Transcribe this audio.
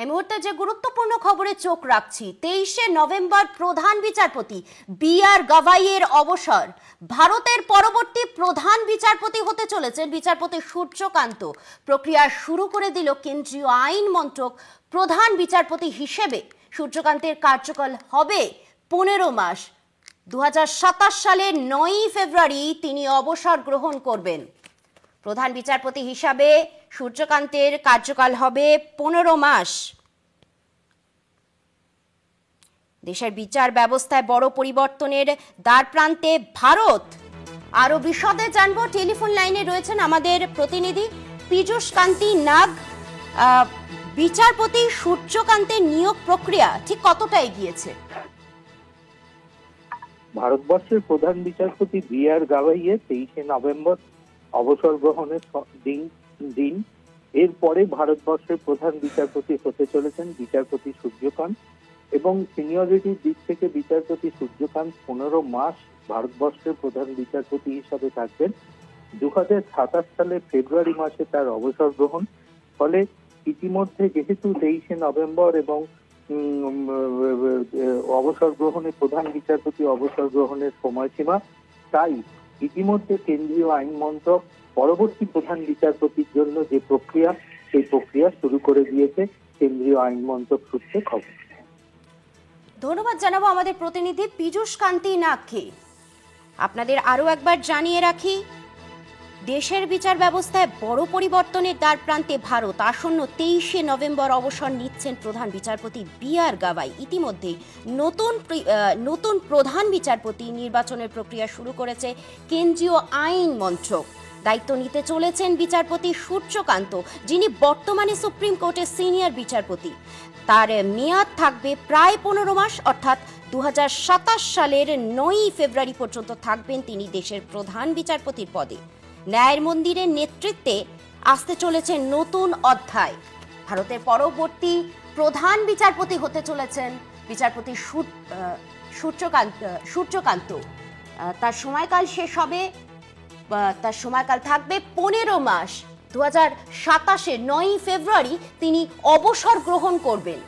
এই মুহূর্তে যে গুরুত্বপূর্ণ খবরে চোখ রাখছি, 23শে নভেম্বর প্রধান বিচারপতি বি.আর. গাভাইয়ের অবসর। ভারতের পরবর্তী প্রধান বিচারপতি হতে চলেছেন বিচারপতি সূর্যকান্ত। প্রক্রিয়া শুরু করে দিল কেন্দ্রীয় আইন মন্ত্রক। প্রধান বিচারপতি হিসেবে সূর্যকান্তের কার্যকাল হবে 15 মাস। 2027 সালের 9ই ফেব্রুয়ারি তিনি অবসর গ্রহণ করবেন। প্রধান বিচারপতি হিসাবে সূর্যকান্তের কার্যকাল হবে 15 মাস। দেশের বিচার ব্যবস্থায় বড় পরিবর্তনের দ্বারপ্রান্তে ভারত। আরো বিশদে জানবো। টেলিফোন লাইনে রয়েছেন আমাদের প্রতিনিধি পীযূষ কান্তি নাগ। বিচারপতি সূর্যকান্তের নিয়োগ প্রক্রিয়া ঠিক কতটা এগিয়েছে? ভারতবর্ষের প্রধান বিচারপতি বি.আর. গাভাইয়ের 23শে নভেম্বর অবসর গ্রহণের দিন। এরপরে ভারতবর্ষের প্রধান বিচারপতি হতে চলেছেন বিচারপতি সূর্যকান্ত, এবং সিনিয়রিটির দিক থেকে বিচারপতি সূর্যকান্ত 15 মাস ভারতবর্ষের প্রধান বিচারপতি হিসাবে থাকবেন। 2027 সালের ফেব্রুয়ারি মাসে তার অবসর গ্রহণ। ফলে ইতিমধ্যে যেহেতু 23শে নভেম্বর এবং অবসর গ্রহণে প্রধান বিচারপতি অবসর গ্রহণের সময়সীমা, তাই ইতিমধ্যে কেন্দ্রীয় আইন মন্ত্রক পরবর্তী প্রধান বিচারপতির জন্য যে প্রক্রিয়া, সেই প্রক্রিয়া শুরু করে দিয়েছে কেন্দ্রীয় আইন মন্ত্রক সূত্রে খবর। ধন্যবাদ জানাবো আমাদের প্রতিনিধি পীযূষ কান্তি নাগকে। আপনাদের আরো একবার জানিয়ে রাখি, দেশের বিচার ব্যবস্থায় বড় পরিবর্তনের দ্বারপ্রান্তে ভারত। আসন্ন 23শে নভেম্বর অবসর নিচ্ছেন প্রধান বিচারপতি বি.আর. গাভাই। ইতিমধ্যেই নতুন প্রধান বিচারপতি নির্বাচনের প্রক্রিয়া শুরু করেছে কেন্দ্রীয় আইন মন্ত্রক। দায়িত্ব নিতে চলেছেন বিচারপতি সূর্যকান্ত, যিনি বর্তমানে সুপ্রিম কোর্টের সিনিয়র বিচারপতি। তার মেয়াদ থাকবে প্রায় 15 মাস, অর্থাৎ 2027 সালের 9ই ফেব্রুয়ারি পর্যন্ত থাকবেন তিনি দেশের প্রধান বিচারপতির পদে। ন্যায়ের মন্দিরের নেতৃত্বে আসতে চলেছে নতুন অধ্যায়। ভারতের পরবর্তী প্রধান বিচারপতি হতে চলেছেন বিচারপতি সূর্যকান্ত। তার সময়কাল শেষ হবে, তার সময়কাল থাকবে 15 মাস। 2027-এর 9ই ফেব্রুয়ারি তিনি অবসর গ্রহণ করবেন।